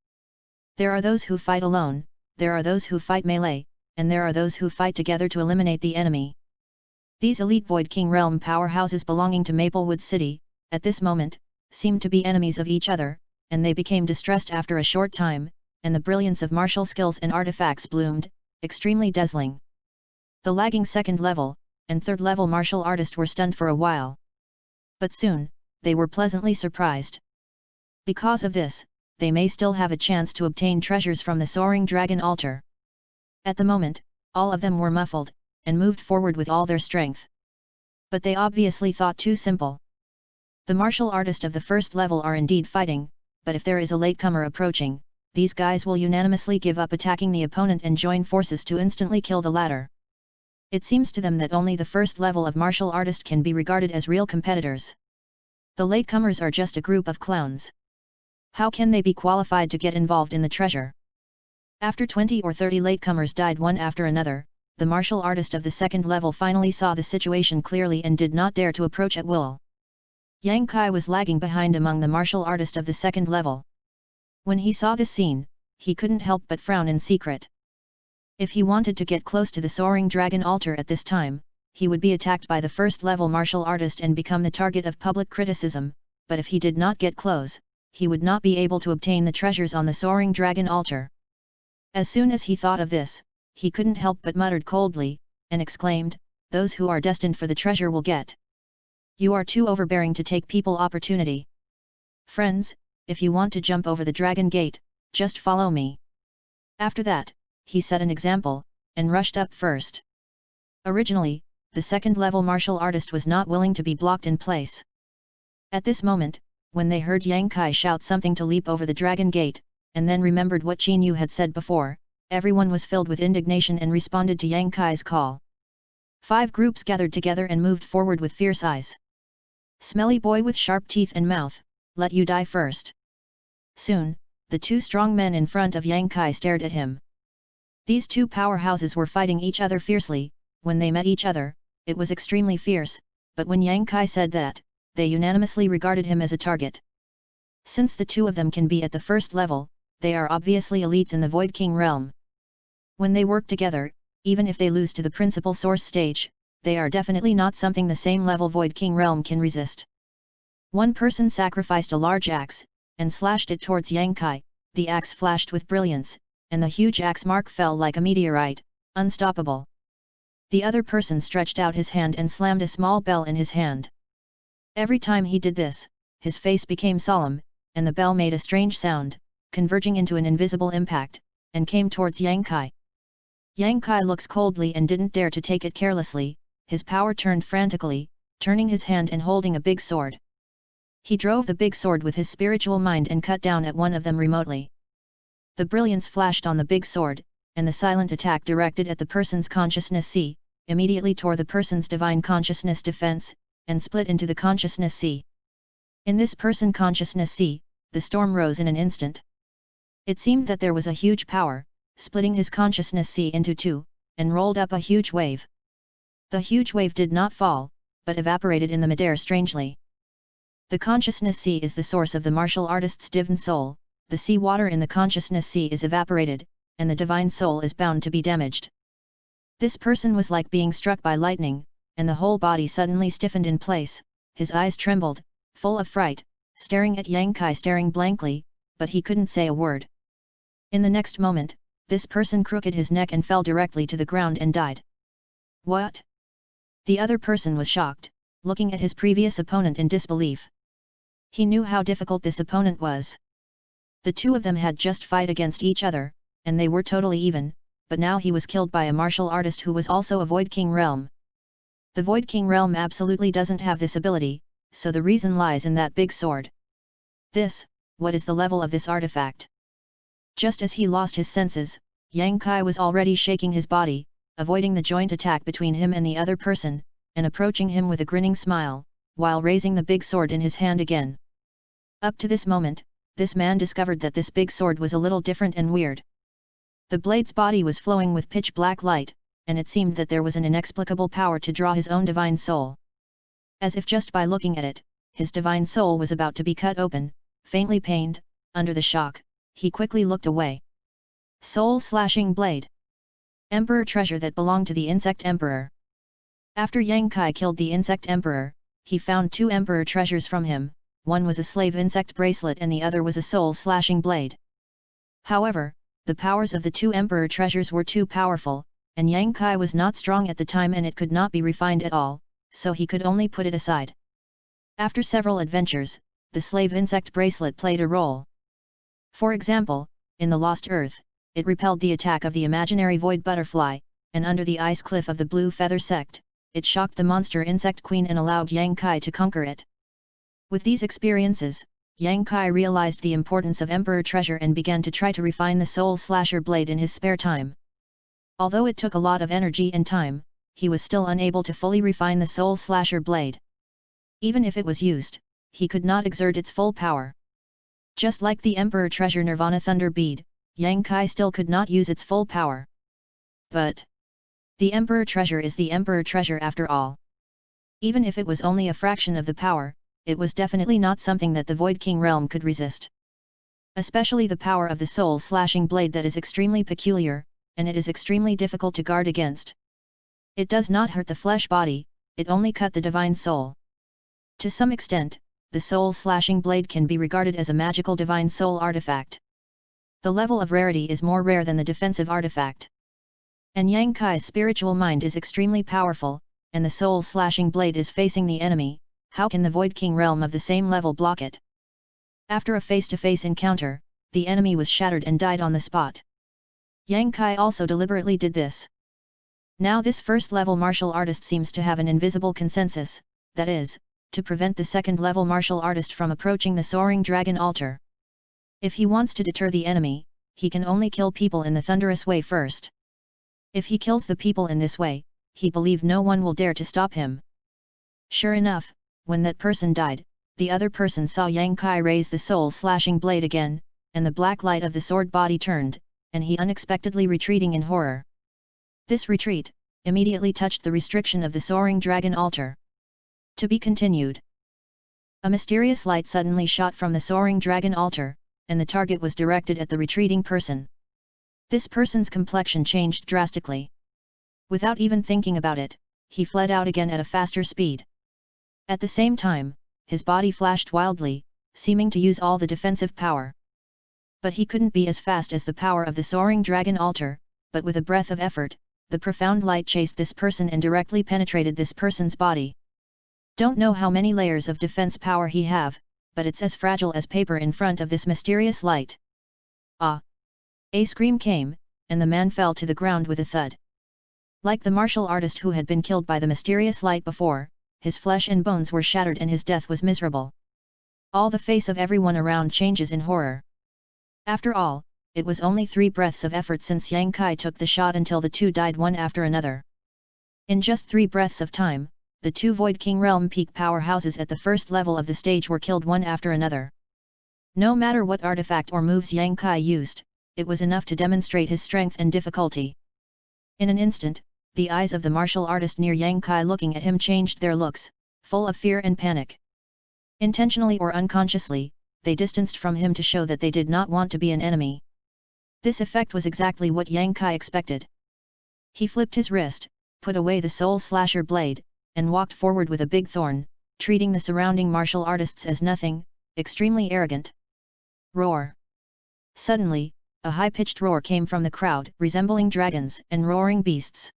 There are those who fight alone, there are those who fight melee, and there are those who fight together to eliminate the enemy. These elite Void King realm powerhouses belonging to Maplewood City, at this moment, seemed to be enemies of each other, and they became distressed after a short time, and the brilliance of martial skills and artifacts bloomed, extremely dazzling. The lagging second level, and third level martial artists were stunned for a while. But soon, they were pleasantly surprised. Because of this, they may still have a chance to obtain treasures from the soaring dragon altar. At the moment, all of them were muffled, and moved forward with all their strength. But they obviously thought too simple. The martial artists of the first level are indeed fighting, but if there is a latecomer approaching, these guys will unanimously give up attacking the opponent and join forces to instantly kill the latter. It seems to them that only the first level of martial artist can be regarded as real competitors. The latecomers are just a group of clowns. How can they be qualified to get involved in the treasure? After 20 or 30 latecomers died one after another, the martial artist of the second level finally saw the situation clearly and did not dare to approach at will. Yang Kai was lagging behind among the martial artists of the second level. When he saw this scene, he couldn't help but frown in secret. If he wanted to get close to the soaring dragon altar at this time, he would be attacked by the first level martial artist and become the target of public criticism, but if he did not get close, he would not be able to obtain the treasures on the soaring dragon altar. As soon as he thought of this, he couldn't help but muttered coldly, and exclaimed, "Those who are destined for the treasure will get. You are too overbearing to take people opportunity. Friends, if you want to jump over the dragon gate, just follow me." After that, he set an example, and rushed up first. Originally, the second-level martial artist was not willing to be blocked in place. At this moment, when they heard Yang Kai shout something to leap over the dragon gate, and then remembered what Qin Yu had said before, everyone was filled with indignation and responded to Yang Kai's call. 5 groups gathered together and moved forward with fierce eyes. "Smelly boy with sharp teeth and mouth, let you die first." Soon, the 2 strong men in front of Yang Kai stared at him. These 2 powerhouses were fighting each other fiercely. When they met each other, it was extremely fierce, but when Yang Kai said that, they unanimously regarded him as a target. Since the 2 of them can be at the first level, they are obviously elites in the Void King realm. When they work together, even if they lose to the principal source stage, they are definitely not something the same level Void King realm can resist. One person sacrificed a large axe, and slashed it towards Yang Kai. The axe flashed with brilliance, and the huge axe mark fell like a meteorite, unstoppable. The other person stretched out his hand and slammed a small bell in his hand. Every time he did this, his face became solemn, and the bell made a strange sound, converging into an invisible impact, and came towards Yang Kai. Yang Kai looks coldly and didn't dare to take it carelessly, his power turned frantically, turning his hand and holding a big sword. He drove the big sword with his spiritual mind and cut down at one of them remotely. The brilliance flashed on the big sword, and the silent attack directed at the person's consciousness sea, immediately tore the person's divine consciousness defense, and split into the consciousness sea. In this person consciousness sea, the storm rose in an instant. It seemed that there was a huge power, splitting his consciousness sea into two, and rolled up a huge wave. The huge wave did not fall, but evaporated in the midair strangely. The consciousness sea is the source of the martial artist's divine soul, the sea water in the consciousness sea is evaporated, and the divine soul is bound to be damaged. This person was like being struck by lightning, and the whole body suddenly stiffened in place, his eyes trembled, full of fright, staring at Yang Kai staring blankly, but he couldn't say a word. In the next moment, this person crooked his neck and fell directly to the ground and died. What? The other person was shocked, looking at his previous opponent in disbelief. He knew how difficult this opponent was. The two of them had just fought against each other, and they were totally even, but now he was killed by a martial artist who was also a Void King realm. The Void King realm absolutely doesn't have this ability, so the reason lies in that big sword. What is the level of this artifact? Just as he lost his senses, Yang Kai was already shaking his body, avoiding the joint attack between him and the other person, and approaching him with a grinning smile, while raising the big sword in his hand again. Up to this moment, this man discovered that this big sword was a little different and weird. The blade's body was flowing with pitch black light, and it seemed that there was an inexplicable power to draw his own divine soul. As if just by looking at it, his divine soul was about to be cut open, faintly pained, under the shock, he quickly looked away. Soul-slashing blade. Emperor treasure that belonged to the insect emperor. After Yang Kai killed the insect emperor, he found two emperor treasures from him, one was a slave insect bracelet and the other was a soul-slashing blade. However, the powers of the two emperor treasures were too powerful, and Yang Kai was not strong at the time and it could not be refined at all, so he could only put it aside. After several adventures, the slave insect bracelet played a role. For example, in the Lost Earth, it repelled the attack of the imaginary void butterfly, and under the ice cliff of the Blue Feather sect, it shocked the monster insect queen and allowed Yang Kai to conquer it. With these experiences, Yang Kai realized the importance of Emperor Treasure and began to try to refine the Soul Slasher blade in his spare time. Although it took a lot of energy and time, he was still unable to fully refine the Soul Slasher blade. Even if it was used, he could not exert its full power. Just like the Emperor Treasure Nirvana Thunder Bead, Yang Kai still could not use its full power. But the Emperor Treasure is the Emperor Treasure after all. Even if it was only a fraction of the power, it was definitely not something that the Void King realm could resist. Especially the power of the soul-slashing blade that is extremely peculiar, and it is extremely difficult to guard against. It does not hurt the flesh body, it only cut the divine soul. To some extent, the soul-slashing blade can be regarded as a magical divine soul artifact. The level of rarity is more rare than the defensive artifact. And Yang Kai's spiritual mind is extremely powerful, and the soul-slashing blade is facing the enemy. How can the Void King realm of the same level block it? After a face-to-face encounter, the enemy was shattered and died on the spot. Yang Kai also deliberately did this. Now this first-level martial artist seems to have an invisible consensus, that is, to prevent the second-level martial artist from approaching the soaring dragon altar. If he wants to deter the enemy, he can only kill people in the thunderous way first. If he kills the people in this way, he believes no one will dare to stop him. Sure enough, when that person died, the other person saw Yang Kai raise the soul-slashing blade again, and the black light of the sword body turned, and he unexpectedly retreating in horror. This retreat immediately touched the restriction of the soaring dragon altar. To be continued. A mysterious light suddenly shot from the soaring dragon altar, and the target was directed at the retreating person. This person's complexion changed drastically. Without even thinking about it, he fled out again at a faster speed. At the same time, his body flashed wildly, seeming to use all the defensive power. But he couldn't be as fast as the power of the soaring dragon altar, but with a breath of effort, the profound light chased this person and directly penetrated this person's body. Don't know how many layers of defense power he have, but it's as fragile as paper in front of this mysterious light. Ah! A scream came, and the man fell to the ground with a thud. Like the martial artist who had been killed by the mysterious light before, his flesh and bones were shattered and his death was miserable. All the face of everyone around changes in horror. After all, it was only 3 breaths of effort since Xianxia took the shot until the two died one after another. In just 3 breaths of time, the 2 Void King Realm peak powerhouses at the first level of the stage were killed one after another. No matter what artifact or moves Xianxia used, it was enough to demonstrate his strength and difficulty. In an instant, the eyes of the martial artist near Xianxia looking at him changed their looks, full of fear and panic. Intentionally or unconsciously, they distanced from him to show that they did not want to be an enemy. This effect was exactly what Xianxia expected. He flipped his wrist, put away the soul slasher blade, and walked forward with a big thorn, treating the surrounding martial artists as nothing, extremely arrogant. Roar! Suddenly, a high-pitched roar came from the crowd, resembling dragons and roaring beasts.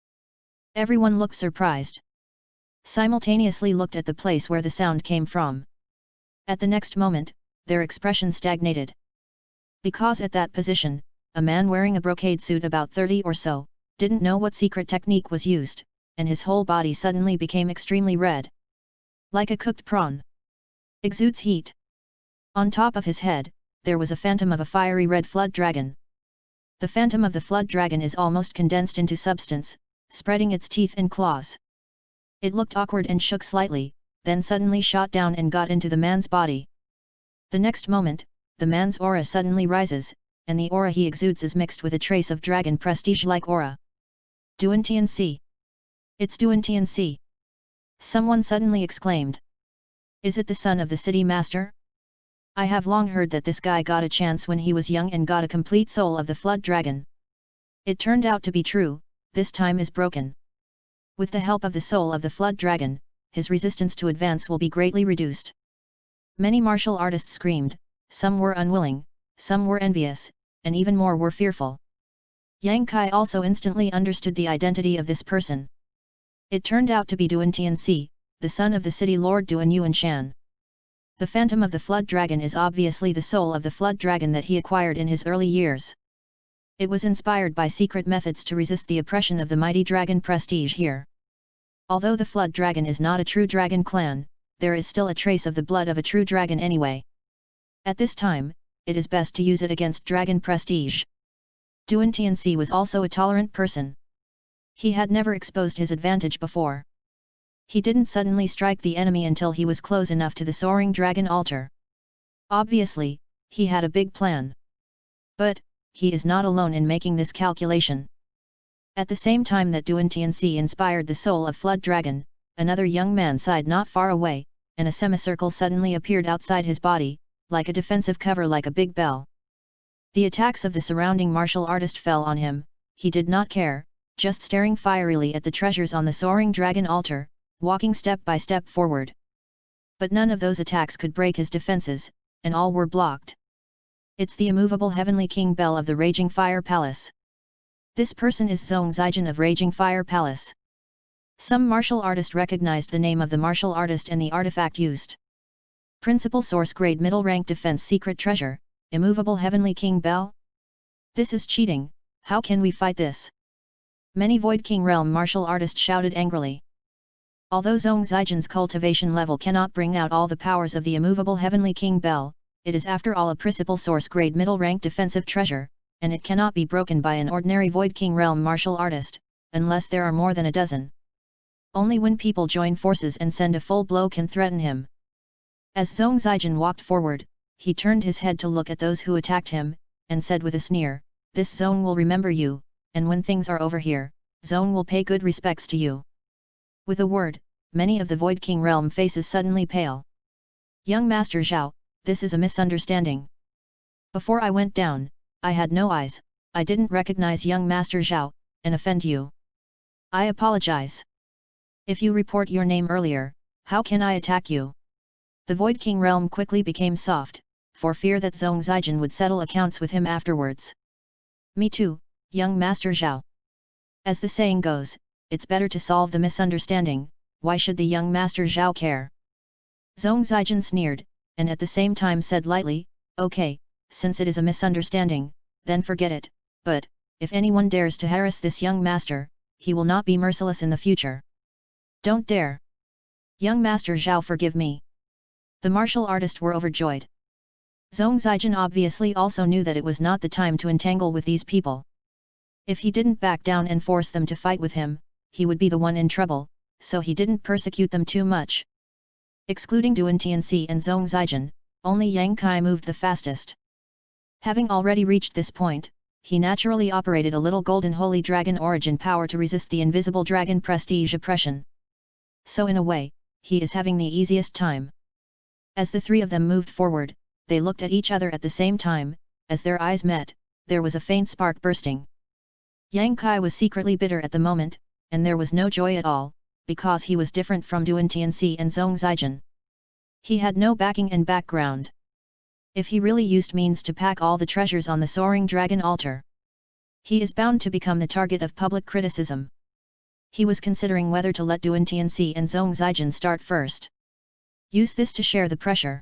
Everyone looked surprised. Simultaneously looked at the place where the sound came from. At the next moment, their expression stagnated. Because at that position, a man wearing a brocade suit about 30 or so, didn't know what secret technique was used, and his whole body suddenly became extremely red. Like a cooked prawn. Exudes heat. On top of his head, there was a phantom of a fiery red flood dragon. The phantom of the flood dragon is almost condensed into substance, spreading its teeth and claws. It looked awkward and shook slightly, then suddenly shot down and got into the man's body. The next moment, the man's aura suddenly rises, and the aura he exudes is mixed with a trace of dragon prestige-like aura. Duantianxi! It's Duantianxi! Someone suddenly exclaimed. Is it the son of the city master? I have long heard that this guy got a chance when he was young and got a complete soul of the flood dragon. It turned out to be true, this time is broken. With the help of the soul of the flood dragon, his resistance to advance will be greatly reduced. Many martial artists screamed, some were unwilling, some were envious, and even more were fearful. Xianxia also instantly understood the identity of this person. It turned out to be Duantianxi, the son of the city lord Duan Yuanshan. The phantom of the flood dragon is obviously the soul of the flood dragon that he acquired in his early years. It was inspired by secret methods to resist the oppression of the mighty dragon prestige here. Although the flood dragon is not a true dragon clan, there is still a trace of the blood of a true dragon anyway. At this time, it is best to use it against dragon prestige. Duantianxi was also a tolerant person. He had never exposed his advantage before. He didn't suddenly strike the enemy until he was close enough to the soaring dragon altar. Obviously, he had a big plan. But, he is not alone in making this calculation. At the same time that Duantianxi inspired the soul of Flood Dragon, another young man sighed not far away, and a semicircle suddenly appeared outside his body, like a defensive cover like a big bell. The attacks of the surrounding martial artist fell on him, he did not care, just staring fierily at the treasures on the soaring dragon altar, walking step by step forward. But none of those attacks could break his defenses, and all were blocked. It's the immovable Heavenly King Bell of the Raging Fire Palace. This person is Zhong Zijin of Raging Fire Palace. Some martial artist recognized the name of the martial artist and the artifact used. Principal Source Grade Middle Rank Defense Secret Treasure, Immovable Heavenly King Bell? This is cheating, how can we fight this? Many Void King Realm martial artists shouted angrily. Although Zhong Zijin's cultivation level cannot bring out all the powers of the immovable Heavenly King Bell, it is after all a principal source grade middle rank defensive treasure, and it cannot be broken by an ordinary Void King Realm martial artist, unless there are more than a dozen. Only when people join forces and send a full blow can threaten him. As Zhong Zijin walked forward, he turned his head to look at those who attacked him, and said with a sneer, "This zone will remember you, and when things are over here, zone will pay good respects to you." With a word, many of the Void King Realm faces suddenly pale. "Young Master Zhao, this is a misunderstanding. Before I went down, I had no eyes, I didn't recognize young Master Zhao, and offend you. I apologize. If you report your name earlier, how can I attack you?" The Void King Realm quickly became soft, for fear that Zhong Zijin would settle accounts with him afterwards. "Me too, young Master Zhao. As the saying goes, it's better to solve the misunderstanding, why should the young Master Zhao care?" Zhong Zijin sneered, and at the same time said lightly, "Okay, since it is a misunderstanding, then forget it, but, if anyone dares to harass this young master, he will not be merciless in the future. Don't dare! Young Master Zhao, forgive me. The martial artists were overjoyed. Zhong Zijin obviously also knew that it was not the time to entangle with these people. If he didn't back down and force them to fight with him, he would be the one in trouble, so he didn't persecute them too much. Excluding Duan Tianxi and Zhong Zijin, only Yang Kai moved the fastest. Having already reached this point, he naturally operated a little golden holy dragon origin power to resist the invisible dragon prestige oppression. So in a way, he is having the easiest time. As the three of them moved forward, they looked at each other at the same time. As their eyes met, there was a faint spark bursting. Yang Kai was secretly bitter at the moment, and there was no joy at all, because he was different from Duan Tianxi and Zhong Zijin. He had no backing and background. If he really used means to pack all the treasures on the soaring dragon altar, he is bound to become the target of public criticism. He was considering whether to let Duan Tianxi and Zhong Zijin start first. Use this to share the pressure.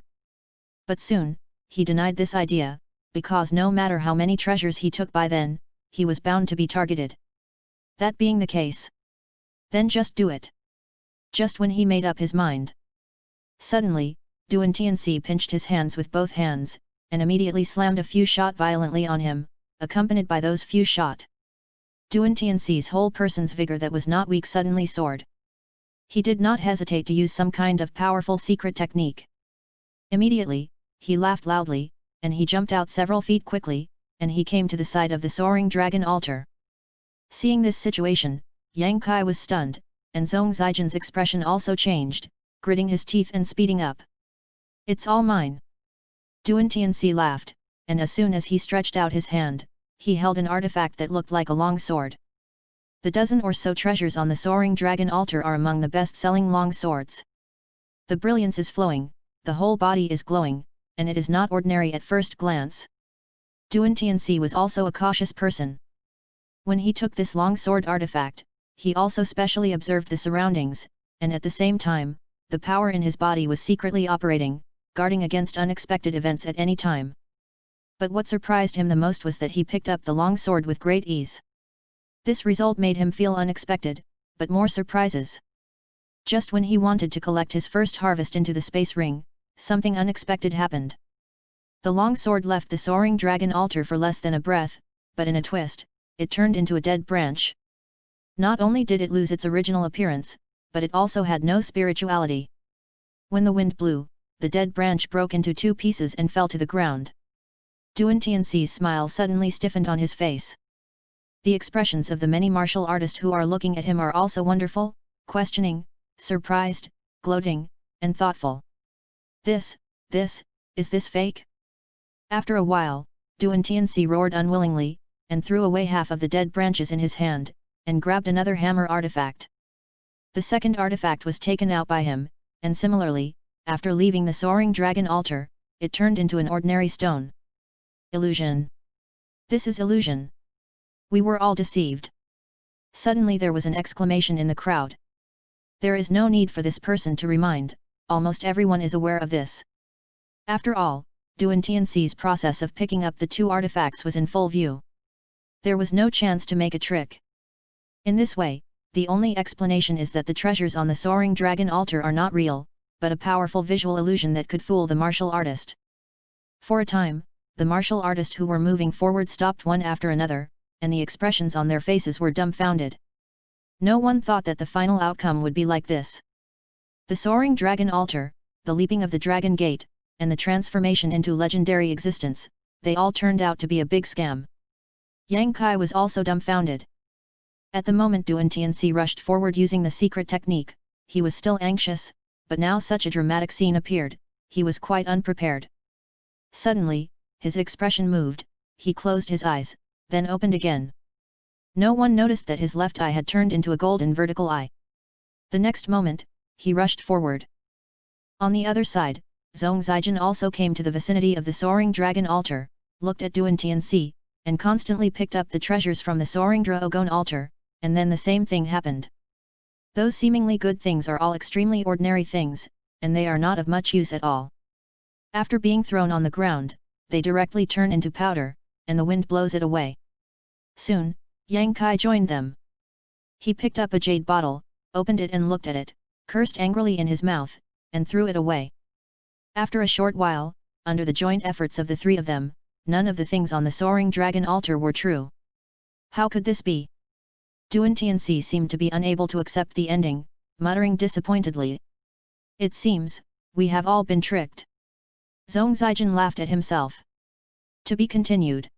But soon, he denied this idea, because no matter how many treasures he took by then, he was bound to be targeted. That being the case, then just do it. Just when he made up his mind. Suddenly, Duan Tianxi pinched his hands with both hands, and immediately slammed a few shot violently on him, accompanied by those few shot. Duan Tianxi's whole person's vigor that was not weak suddenly soared. He did not hesitate to use some kind of powerful secret technique. Immediately, he laughed loudly, and he jumped out several feet quickly, and he came to the side of the soaring dragon altar. Seeing this situation, Yang Kai was stunned, and Zhong Zijin's expression also changed, gritting his teeth and speeding up. It's all mine. Duan Tianxi laughed, and as soon as he stretched out his hand, he held an artifact that looked like a long sword. The dozen or so treasures on the soaring dragon altar are among the best-selling long swords. The brilliance is flowing, the whole body is glowing, and it is not ordinary at first glance. Duan Tianxi was also a cautious person. When he took this long sword artifact, he also specially observed the surroundings, and at the same time, the power in his body was secretly operating, guarding against unexpected events at any time. But what surprised him the most was that he picked up the long sword with great ease. This result made him feel unexpected, but more surprises. Just when he wanted to collect his first harvest into the space ring, something unexpected happened. The long sword left the soaring dragon altar for less than a breath, but in a twist, it turned into a dead branch. Not only did it lose its original appearance, but it also had no spirituality. When the wind blew, the dead branch broke into two pieces and fell to the ground. Duan Tianxi's smile suddenly stiffened on his face. The expressions of the many martial artists who are looking at him are also wonderful, questioning, surprised, gloating, and thoughtful. Is this fake? After a while, Duan Tianxi roared unwillingly, and threw away half of the dead branches in his hand, and grabbed another hammer artifact. The second artifact was taken out by him, and similarly, after leaving the soaring dragon altar, it turned into an ordinary stone. Illusion. This is illusion. We were all deceived. Suddenly there was an exclamation in the crowd. There is no need for this person to remind, almost everyone is aware of this. After all, Duan Tianxi's process of picking up the two artifacts was in full view. There was no chance to make a trick. In this way, the only explanation is that the treasures on the soaring dragon altar are not real, but a powerful visual illusion that could fool the martial artist. For a time, the martial artists who were moving forward stopped one after another, and the expressions on their faces were dumbfounded. No one thought that the final outcome would be like this. The soaring dragon altar, the leaping of the dragon gate, and the transformation into legendary existence, they all turned out to be a big scam. Yang Kai was also dumbfounded. At the moment Duan Tianxi rushed forward using the secret technique, he was still anxious, but now such a dramatic scene appeared, he was quite unprepared. Suddenly, his expression moved, he closed his eyes, then opened again. No one noticed that his left eye had turned into a golden vertical eye. The next moment, he rushed forward. On the other side, Zhong Zijin also came to the vicinity of the soaring dragon altar, looked at Duan Tianxi, and constantly picked up the treasures from the soaring dragon altar, and then the same thing happened. Those seemingly good things are all extremely ordinary things, and they are not of much use at all. After being thrown on the ground, they directly turn into powder, and the wind blows it away. Soon, Yang Kai joined them. He picked up a jade bottle, opened it and looked at it, cursed angrily in his mouth, and threw it away. After a short while, under the joint efforts of the three of them, none of the things on the soaring dragon altar were true. How could this be? Duan Tianxi seemed to be unable to accept the ending, muttering disappointedly. It seems, we have all been tricked. Zhong Zijin laughed at himself. To be continued.